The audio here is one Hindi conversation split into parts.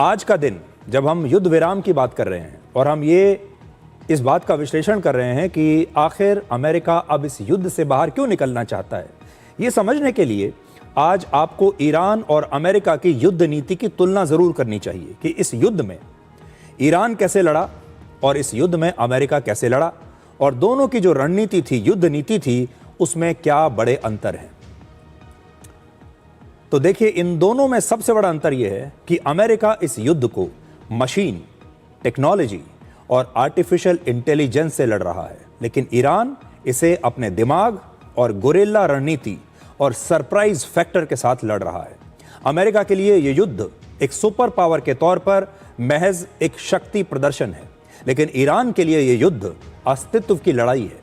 आज का दिन जब हम युद्ध विराम की बात कर रहे हैं और हम इस बात का विश्लेषण कर रहे हैं कि आखिर अमेरिका अब इस युद्ध से बाहर क्यों निकलना चाहता है, ये समझने के लिए आज आपको ईरान और अमेरिका की युद्ध नीति की तुलना जरूर करनी चाहिए कि इस युद्ध में ईरान कैसे लड़ा और इस युद्ध में अमेरिका कैसे लड़ा, और दोनों की जो रणनीति थी, युद्ध नीति थी, उसमें क्या बड़े अंतर हैं। तो देखिए, इन दोनों में सबसे बड़ा अंतर यह है कि अमेरिका इस युद्ध को मशीन, टेक्नोलॉजी और आर्टिफिशियल इंटेलिजेंस से लड़ रहा है, लेकिन ईरान इसे अपने दिमाग और गुरिल्ला रणनीति और सरप्राइज फैक्टर के साथ लड़ रहा है। अमेरिका के लिए यह युद्ध एक सुपर पावर के तौर पर महज एक शक्ति प्रदर्शन है, लेकिन ईरान के लिए यह युद्ध अस्तित्व की लड़ाई है।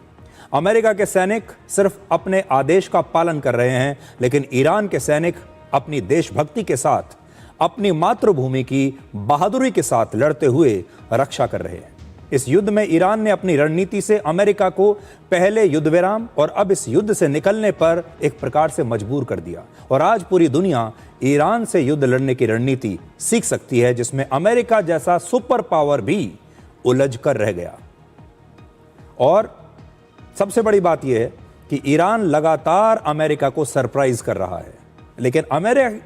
अमेरिका के सैनिक सिर्फ अपने आदेश का पालन कर रहे हैं, लेकिन ईरान के सैनिक अपनी देशभक्ति के साथ, अपनी मातृभूमि की बहादुरी के साथ लड़ते हुए रक्षा कर रहे हैं। इस युद्ध में ईरान ने अपनी रणनीति से अमेरिका को पहले युद्ध विराम और अब इस युद्ध से निकलने पर एक प्रकार से मजबूर कर दिया, और आज पूरी दुनिया ईरान से युद्ध लड़ने की रणनीति सीख सकती है, जिसमें अमेरिका जैसा सुपर पावर भी उलझ कर रह गया। और सबसे बड़ी बात यह है कि ईरान लगातार अमेरिका को सरप्राइज कर रहा है, लेकिन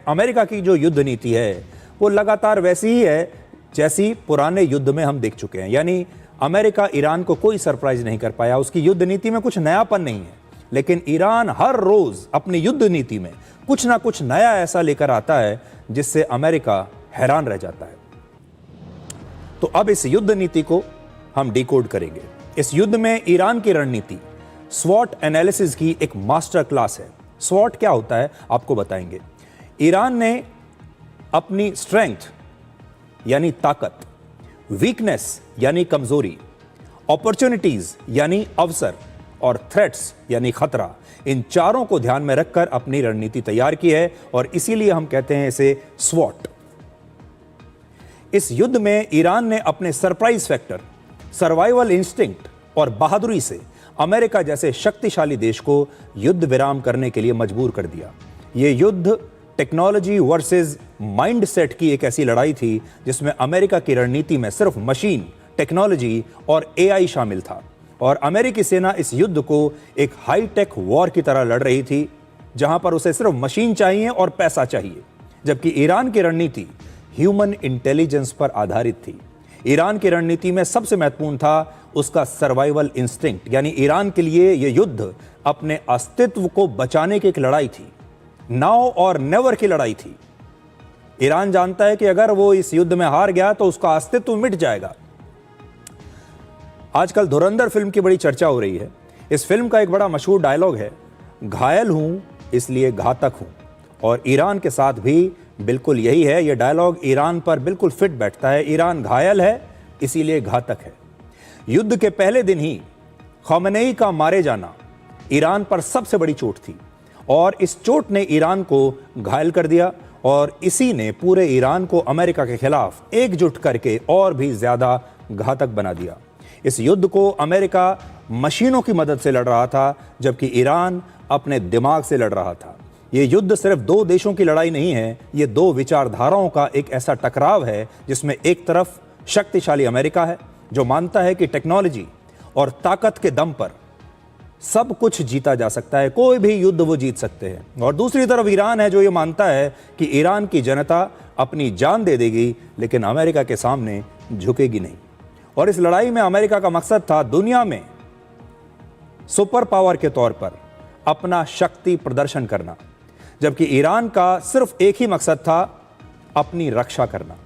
अमेरिका की जो युद्ध नीति है वो लगातार वैसी ही है जैसी पुराने युद्ध में हम देख चुके हैं। यानी अमेरिका ईरान को कोई सरप्राइज नहीं कर पाया, उसकी युद्ध नीति में कुछ नयापन नहीं है, लेकिन ईरान हर रोज अपनी युद्ध नीति में कुछ ना कुछ नया ऐसा लेकर आता है जिससे अमेरिका हैरान रह जाता है। तो अब इस युद्ध नीति को हम डिकोड करेंगे। इस युद्ध में ईरान की रणनीति स्वॉट एनालिसिस की एक मास्टर क्लास है। स्वॉट क्या होता है आपको बताएंगे। ईरान ने अपनी स्ट्रेंथ यानी ताकत, वीकनेस यानी कमजोरी, अपॉर्चुनिटीज यानी अवसर और थ्रेट्स यानी खतरा, इन चारों को ध्यान में रखकर अपनी रणनीति तैयार की है, और इसीलिए हम कहते हैं इसे स्वॉट। इस युद्ध में ईरान ने अपने सरप्राइज फैक्टर, सर्वाइवल इंस्टिंक्ट और बहादुरी से अमेरिका जैसे शक्तिशाली देश को युद्ध विराम करने के लिए मजबूर कर दिया। यह युद्ध टेक्नोलॉजी वर्सेस माइंडसेट की एक ऐसी लड़ाई थी जिसमें अमेरिका की रणनीति में सिर्फ मशीन, टेक्नोलॉजी और एआई शामिल था, और अमेरिकी सेना इस युद्ध को एक हाईटेक वॉर की तरह लड़ रही थी, जहां पर उसे सिर्फ मशीन चाहिए और पैसा चाहिए, जबकि ईरान की रणनीति ह्यूमन इंटेलिजेंस पर आधारित थी। ईरान की रणनीति में सबसे महत्वपूर्ण था उसका सर्वाइवल इंस्टिंक्ट, यानी ईरान के लिए यह युद्ध अपने अस्तित्व को बचाने की एक लड़ाई थी, नाउ और नेवर की लड़ाई थी। ईरान जानता है कि अगर वो इस युद्ध में हार गया तो उसका अस्तित्व मिट जाएगा। आजकल धुरंधर फिल्म की बड़ी चर्चा हो रही है। इस फिल्म का एक बड़ा मशहूर डायलॉग है, घायल हूं इसलिए घातक हूं, और ईरान के साथ भी बिल्कुल यही है। यह डायलॉग ईरान पर बिल्कुल फिट बैठता है। ईरान घायल है इसीलिए घातक है। युद्ध के पहले दिन ही खमेनेई का मारे जाना ईरान पर सबसे बड़ी चोट थी, और इस चोट ने ईरान को घायल कर दिया, और इसी ने पूरे ईरान को अमेरिका के खिलाफ एकजुट करके और भी ज्यादा घातक बना दिया। इस युद्ध को अमेरिका मशीनों की मदद से लड़ रहा था, जबकि ईरान अपने दिमाग से लड़ रहा था। यह युद्ध सिर्फ दो देशों की लड़ाई नहीं है, यह दो विचारधाराओं का एक ऐसा टकराव है जिसमें एक तरफ शक्तिशाली अमेरिका है जो मानता है कि टेक्नोलॉजी और ताकत के दम पर सब कुछ जीता जा सकता है, कोई भी युद्ध वो जीत सकते हैं, और दूसरी तरफ ईरान है जो ये मानता है कि ईरान की जनता अपनी जान दे देगी लेकिन अमेरिका के सामने झुकेगी नहीं। और इस लड़ाई में अमेरिका का मकसद था दुनिया में सुपर पावर के तौर पर अपना शक्ति प्रदर्शन करना, जबकि ईरान का सिर्फ एक ही मकसद था, अपनी रक्षा करना।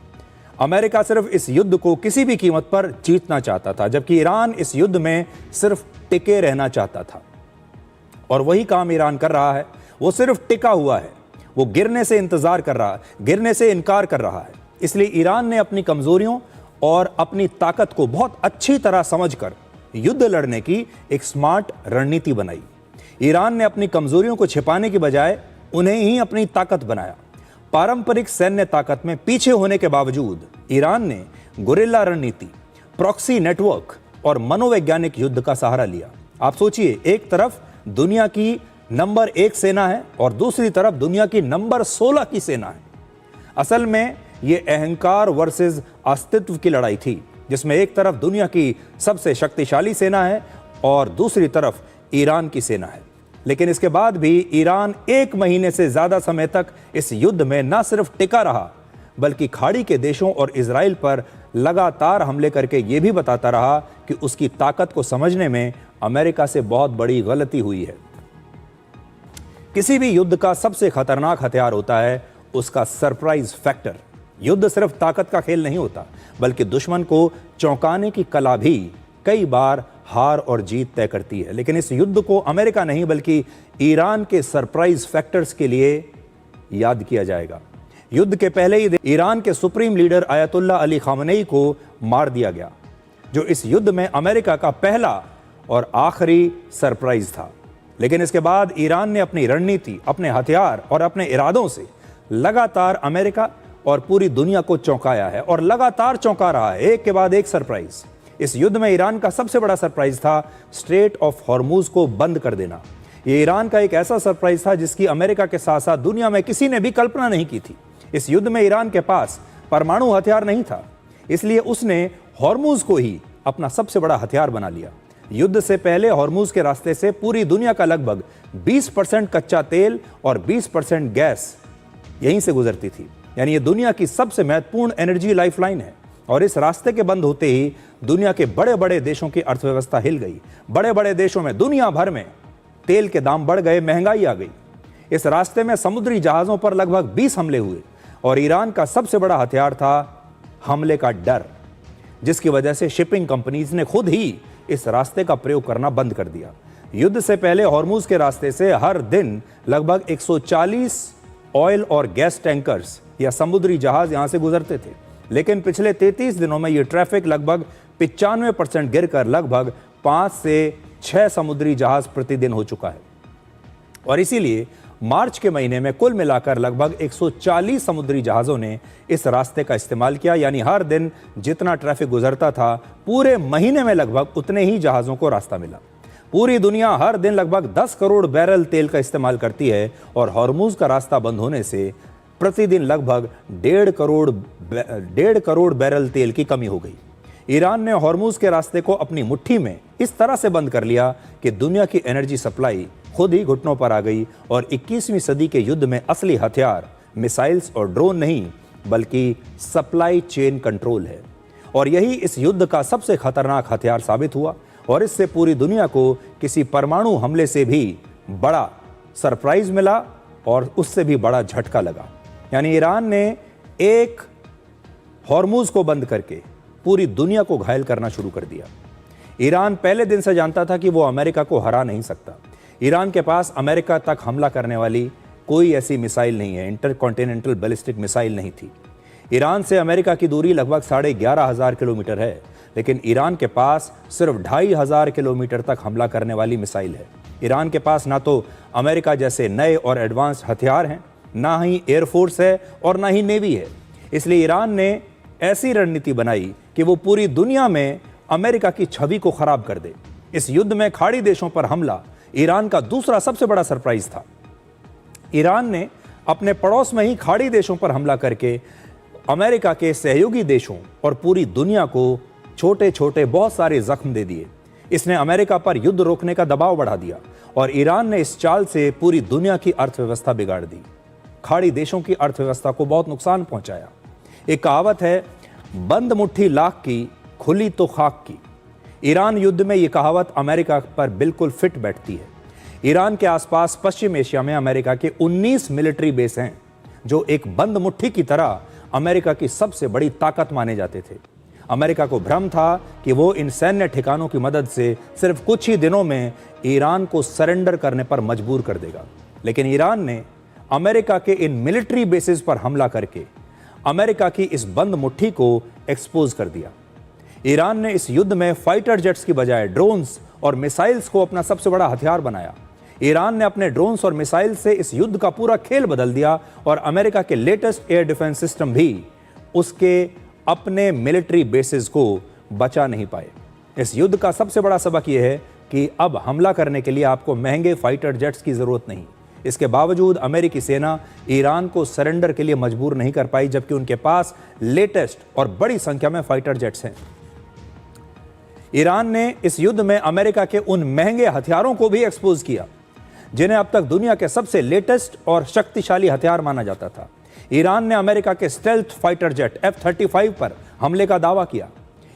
अमेरिका सिर्फ इस युद्ध को किसी भी कीमत पर जीतना चाहता था, जबकि ईरान इस युद्ध में सिर्फ टिके रहना चाहता था, और वही काम ईरान कर रहा है। वो सिर्फ टिका हुआ है, वो गिरने से इंतजार कर रहा है, गिरने से इनकार कर रहा है। इसलिए ईरान ने अपनी कमजोरियों और अपनी ताकत को बहुत अच्छी तरह समझकर युद्ध लड़ने की एक स्मार्ट रणनीति बनाई। ईरान ने अपनी कमजोरियों को छिपाने की बजाय उन्हें ही अपनी ताकत बनाया। पारंपरिक सैन्य ताकत में पीछे होने के बावजूद ईरान ने गुरिल्ला रणनीति, प्रॉक्सी नेटवर्क और मनोवैज्ञानिक युद्ध का सहारा लिया। आप सोचिए, एक तरफ दुनिया की नंबर 1 सेना है और दूसरी तरफ दुनिया की नंबर 16 की सेना है। असल में ये अहंकार वर्सेस अस्तित्व की लड़ाई थी, जिसमें एक तरफ दुनिया की सबसे शक्तिशाली सेना है और दूसरी तरफ ईरान की सेना है। लेकिन इसके बाद भी ईरान 1 महीने से ज्यादा समय तक इस युद्ध में न सिर्फ टिका रहा, बल्कि खाड़ी के देशों और इजराइल पर लगातार हमले करके यह भी बताता रहा कि उसकी ताकत को समझने में अमेरिका से बहुत बड़ी गलती हुई है। किसी भी युद्ध का सबसे खतरनाक हथियार होता है उसका सरप्राइज फैक्टर। युद्ध सिर्फ ताकत का खेल नहीं होता, बल्कि दुश्मन को चौंकाने की कला भी कई बार हार और जीत तय करती है। लेकिन इस युद्ध को अमेरिका नहीं बल्कि ईरान के सरप्राइज फैक्टर्स के लिए याद किया जाएगा। युद्ध के पहले ही दिन ईरान के supreme leader Ayatollah Ali Khamenei को मार दिया गया, जो इस युद्ध में अमेरिका का पहला और आखिरी सरप्राइज था। लेकिन इसके बाद ईरान ने अपनी रणनीति, अपने हथियार और अपने इरादों से लगातार अमेरिका और पूरी दुनिया को चौंकाया है और लगातार चौंका रहा है, एक के बाद एक सरप्राइज। इस युद्ध में ईरान का सबसे बड़ा सरप्राइज था स्ट्रेट ऑफ हॉर्मूज को बंद कर देना। यह ईरान का एक ऐसा सरप्राइज था जिसकी अमेरिका के साथ साथ दुनिया में किसी ने भी कल्पना नहीं की थी। इस युद्ध में ईरान के पास परमाणु हथियार नहीं था, इसलिए उसने हॉर्मूज को ही अपना सबसे बड़ा हथियार बना लिया। युद्ध से पहले हॉर्मूज के रास्ते से पूरी दुनिया का लगभग 20% कच्चा तेल और 20% गैस यहीं से गुजरती थी। यानी ये दुनिया की सबसे महत्वपूर्ण एनर्जी लाइफलाइन है और इस रास्ते के बंद होते ही दुनिया के बड़े बड़े देशों की अर्थव्यवस्था हिल गई। बड़े बड़े देशों में, दुनिया भर में तेल के दाम बढ़ गए, महंगाई आ गई। इस रास्ते में समुद्री जहाजों पर लगभग 20 हमले हुए और ईरान का सबसे बड़ा हथियार था हमले का डर, जिसकी वजह से शिपिंग कंपनीज ने खुद ही इस रास्ते का प्रयोग करना बंद कर दिया। युद्ध से पहले हॉर्मूज के रास्ते से हर दिन लगभग 140 ऑयल और गैस टैंकर्स या समुद्री जहाज यहां से गुजरते थे। लेकिन पिछले 33 दिनों में यह ट्रैफिक लगभग 95% गिरकर लगभग 5 से 6 समुद्री जहाज प्रतिदिन हो चुका है। और इसीलिए मार्च के महीने में कुल मिलाकर लगभग 140 समुद्री जहाज़ों ने इस रास्ते का इस्तेमाल किया। यानी हर दिन जितना ट्रैफिक गुजरता था, पूरे महीने में लगभग उतने ही जहाज़ों को रास्ता मिला। पूरी दुनिया हर दिन लगभग 10 करोड़ बैरल तेल का इस्तेमाल करती है और हॉर्मूज का रास्ता बंद होने से प्रतिदिन लगभग 1.5 करोड़ बैरल तेल की कमी हो गई। ईरान ने हॉर्मूज के रास्ते को अपनी मुट्ठी में इस तरह से बंद कर लिया कि दुनिया की एनर्जी सप्लाई खुद ही घुटनों पर आ गई और 21वीं सदी के युद्ध में असली हथियार मिसाइल्स और ड्रोन नहीं, बल्कि सप्लाई चेन कंट्रोल है। और यही इस युद्ध का सबसे खतरनाक हथियार साबित हुआ और इससे पूरी दुनिया को किसी परमाणु हमले से भी बड़ा सरप्राइज मिला और उससे भी बड़ा झटका लगा। यानी ईरान ने एक हॉर्मूज को बंद करके पूरी दुनिया को घायल करना शुरू कर दिया। ईरान पहले दिन से जानता था कि वो अमेरिका को हरा नहीं सकता। ईरान के पास अमेरिका तक हमला करने वाली कोई ऐसी मिसाइल नहीं है, इंटरकॉन्टिनेंटल बैलिस्टिक मिसाइल नहीं थी। ईरान से अमेरिका की दूरी लगभग 11,500 किलोमीटर है, लेकिन ईरान के पास सिर्फ 2,500 किलोमीटर तक हमला करने वाली मिसाइल है। ईरान के पास ना तो अमेरिका जैसे नए और एडवांस हथियार हैं, ना ही एयरफोर्स है और ना ही नेवी है। इसलिए ईरान ने ऐसी रणनीति बनाई कि वो पूरी दुनिया में अमेरिका की छवि को खराब कर दे। इस युद्ध में खाड़ी देशों पर हमला ईरान का दूसरा सबसे बड़ा सरप्राइज था। ईरान ने अपने पड़ोस में ही खाड़ी देशों पर हमला करके अमेरिका के सहयोगी देशों और पूरी दुनिया को छोटे छोटे बहुत सारे जख्म दे दिए। इसने अमेरिका पर युद्ध रोकने का दबाव बढ़ा दिया और ईरान ने इस चाल से पूरी दुनिया की अर्थव्यवस्था बिगाड़ दी। खाड़ी देशों की अर्थव्यवस्था को बहुत नुकसान पहुंचाया। एक कहावत है, बंद मुट्ठी लाख की, खुली तो खाक की। ईरान युद्ध में यह कहावत अमेरिका पर बिल्कुल फिट बैठती है। ईरान के आसपास पश्चिम एशिया में अमेरिका के 19 मिलिट्री बेस हैं, जो एक बंद मुट्ठी की तरह अमेरिका की सबसे बड़ी ताकत माने जाते थे। अमेरिका को भ्रम था कि वो इन सैन्य ठिकानों की मदद से सिर्फ कुछ ही दिनों में ईरान को सरेंडर करने पर मजबूर कर देगा। लेकिन ईरान ने अमेरिका के इन मिलिट्री बेसिस पर हमला करके अमेरिका की इस बंद मुट्ठी को एक्सपोज कर दिया। ईरान ने इस युद्ध में फाइटर जेट्स की बजाय ड्रोन्स और मिसाइल्स को अपना सबसे बड़ा हथियार बनाया। ईरान ने अपने ड्रोन्स और मिसाइल से इस युद्ध का पूरा खेल बदल दिया और अमेरिका के लेटेस्ट एयर डिफेंस सिस्टम भी उसके अपने मिलिट्री बेसिस को बचा नहीं पाए। इस युद्ध का सबसे बड़ा सबक यह है कि अब हमला करने के लिए आपको महंगे फाइटर जेट्स की जरूरत नहीं। इसके बावजूद अमेरिकी सेना ईरान को सरेंडर के लिए मजबूर नहीं कर पाई, जबकि उनके पास लेटेस्ट और बड़ी संख्या में फाइटर जेट्स हैं। ईरान ने इस युद्ध में अमेरिका के उन महंगे हथियारों को भी एक्सपोज किया जिन्हें अब तक दुनिया के सबसे लेटेस्ट और शक्तिशाली हथियार माना जाता था। ईरान ने अमेरिका के स्टेल्थ फाइटर जेट F-35 पर हमले का दावा किया।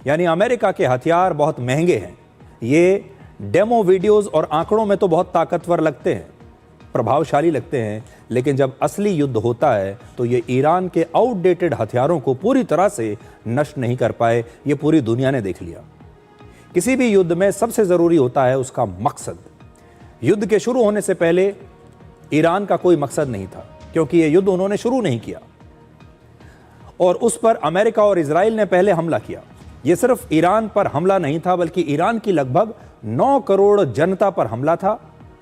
यानी अमेरिका के हथियार बहुत महंगे हैं। ये डेमो वीडियोस और आंकड़ों में तो बहुत ताकतवर लगते हैं, प्रभावशाली लगते हैं, लेकिन जब असली युद्ध होता है तो ये ईरान के आउटडेटेड हथियारों को पूरी तरह से नष्ट नहीं कर पाए। ये पूरी दुनिया ने देख लिया। किसी भी युद्ध में सबसे जरूरी होता है उसका मकसद। युद्ध के शुरू होने से पहले ईरान का कोई मकसद नहीं था, क्योंकि ये युद्ध उन्होंने शुरू नहीं किया और उस पर अमेरिका और इजराइल ने पहले हमला किया। ये सिर्फ ईरान पर हमला नहीं था, बल्कि ईरान की लगभग 9 करोड़ जनता पर हमला था,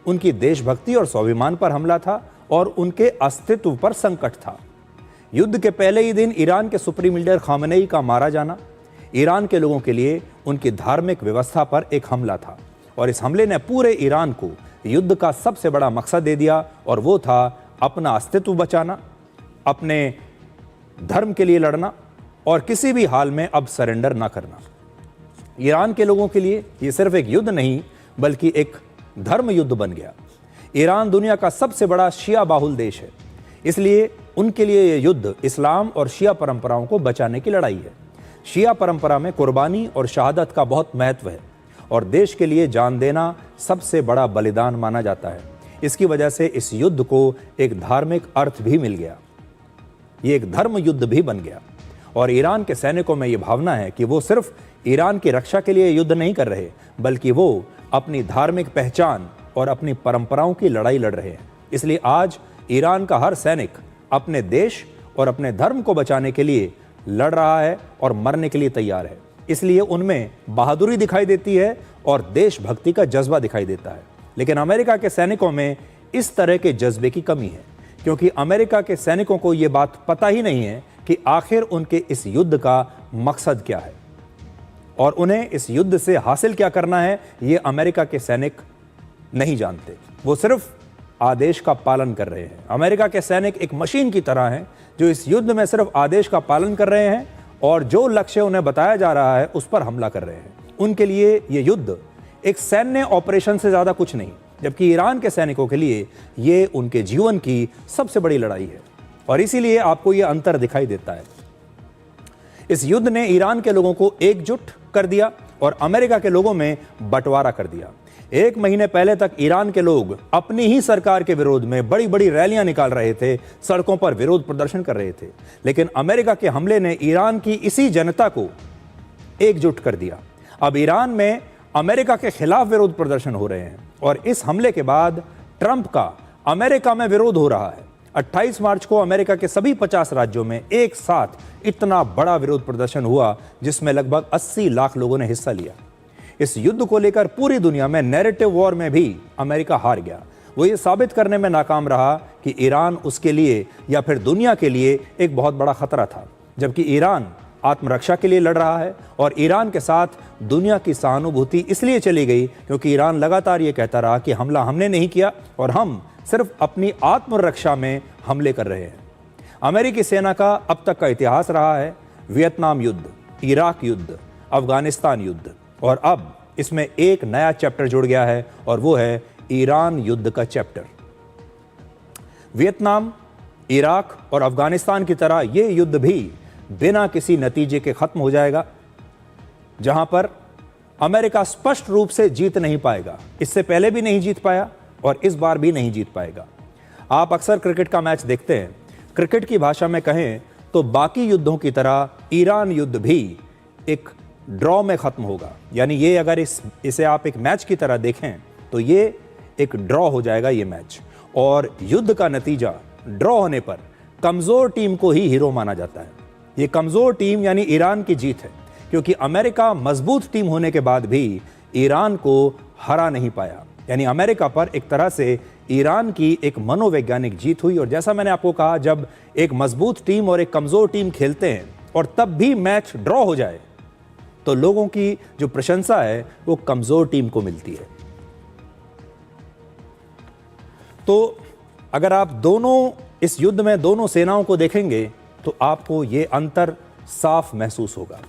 उनकी देशभक्ति और स्वाभिमान पर हमला था और उनके अस्तित्व पर संकट था। युद्ध के पहले ही दिन ईरान के सुप्रीम लीडर खामेनेई का मारा जाना ईरान के लोगों के लिए उनकी धार्मिक व्यवस्था पर एक हमला था और इस हमले ने पूरे ईरान को युद्ध का सबसे बड़ा मकसद दे दिया और वो था अपना अस्तित्व बचाना, अपने धर्म के लिए लड़ना और किसी भी हाल में अब सरेंडर ना करना। ईरान के लोगों के लिए ये सिर्फ एक युद्ध नहीं बल्कि एक धर्म युद्ध बन गया। ईरान दुनिया का सबसे बड़ा शिया बाहुल देश है, इसलिए उनके लिए ये युद्ध इस्लाम और शिया परंपराओं को बचाने की लड़ाई है। शिया परंपरा में कुर्बानी और शहादत का बहुत महत्व है और देश के लिए जान देना सबसे बड़ा बलिदान माना जाता है। इसकी वजह से इस युद्ध को एक धार्मिक अर्थ भी मिल गया, ये एक धर्म युद्ध भी बन गया और ईरान के सैनिकों में ये भावना है कि वो सिर्फ ईरान की रक्षा के लिए युद्ध नहीं कर रहे, बल्कि वो अपनी धार्मिक पहचान और अपनी परंपराओं की लड़ाई लड़ रहे हैं। इसलिए आज ईरान का हर सैनिक अपने देश और अपने धर्म को बचाने के लिए लड़ रहा है और मरने के लिए तैयार है। इसलिए उनमें बहादुरी दिखाई देती है और देशभक्ति का जज्बा दिखाई देता है। लेकिन अमेरिका के सैनिकों में इस तरह के जज्बे की कमी है, क्योंकि अमेरिका के सैनिकों को ये बात पता ही नहीं है कि आखिर उनके इस युद्ध का मकसद क्या है और उन्हें इस युद्ध से हासिल क्या करना है, ये अमेरिका के सैनिक नहीं जानते। वो सिर्फ आदेश का पालन कर रहे हैं। अमेरिका के सैनिक एक मशीन की तरह हैं जो इस युद्ध में सिर्फ आदेश का पालन कर रहे हैं और जो लक्ष्य उन्हें बताया जा रहा है उस पर हमला कर रहे हैं। उनके लिए ये युद्ध एक सैन्य ऑपरेशन से ज्यादा कुछ नहीं, जबकि ईरान के सैनिकों के लिए ये उनके जीवन की सबसे बड़ी लड़ाई है और इसीलिए आपको ये अंतर दिखाई देता है। इस युद्ध ने ईरान के लोगों को एकजुट कर दिया और अमेरिका के लोगों में बंटवारा कर दिया। 1 महीने पहले तक ईरान के लोग अपनी ही सरकार के विरोध में बड़ी बड़ी रैलियां निकाल रहे थे, सड़कों पर विरोध प्रदर्शन कर रहे थे, लेकिन अमेरिका के हमले ने ईरान की इसी जनता को एकजुट कर दिया। अब ईरान में अमेरिका के खिलाफ विरोध प्रदर्शन हो रहे हैं और इस हमले के बाद ट्रंप का अमेरिका में विरोध हो रहा है। 28 मार्च को अमेरिका के सभी 50 राज्यों में एक साथ इतना बड़ा विरोध प्रदर्शन हुआ जिसमें लगभग 80 लाख लोगों ने हिस्सा लिया। इस युद्ध को लेकर पूरी दुनिया में नैरेटिव वॉर में भी अमेरिका हार गया। वो ये साबित करने में नाकाम रहा कि ईरान उसके लिए या फिर दुनिया के लिए एक बहुत बड़ा खतरा था, जबकि ईरान आत्मरक्षा के लिए लड़ रहा है और ईरान के साथ दुनिया की सहानुभूति इसलिए चली गई क्योंकि ईरान लगातार ये कहता रहा कि हमला हमने नहीं किया और हम सिर्फ अपनी आत्मरक्षा में हमले कर रहे हैं। अमेरिकी सेना का अब तक का इतिहास रहा है वियतनाम युद्ध, इराक युद्ध, अफगानिस्तान युद्ध और अब इसमें एक नया चैप्टर जुड़ गया है और वो है ईरान युद्ध का चैप्टर। वियतनाम, इराक और अफगानिस्तान की तरह ये युद्ध भी बिना किसी नतीजे के खत्म हो जाएगा, जहां पर अमेरिका स्पष्ट रूप से जीत नहीं पाएगा। इससे पहले भी नहीं जीत पाया और इस बार भी नहीं जीत पाएगा। आप अक्सर क्रिकेट का मैच देखते हैं। क्रिकेट की भाषा में कहें तो बाकी युद्धों की तरह ईरान युद्ध भी एक ड्रॉ में खत्म होगा। यानी ये अगर इसे आप एक मैच की तरह देखें तो ये एक ड्रॉ हो जाएगा ये मैच, और युद्ध का नतीजा ड्रॉ होने पर कमजोर टीम को ही हीरो माना जाता है। ये कमजोर टीम यानी ईरान की जीत है, क्योंकि अमेरिका मजबूत टीम होने के बाद भी ईरान को हरा नहीं पाया। यानी अमेरिका पर एक तरह से ईरान की एक मनोवैज्ञानिक जीत हुई। और जैसा मैंने आपको कहा, जब एक मजबूत टीम और एक कमजोर टीम खेलते हैं और तब भी मैच ड्रॉ हो जाए तो लोगों की जो प्रशंसा है वो कमजोर टीम को मिलती है। तो अगर आप दोनों इस युद्ध में दोनों सेनाओं को देखेंगे तो आपको ये अंतर साफ महसूस होगा।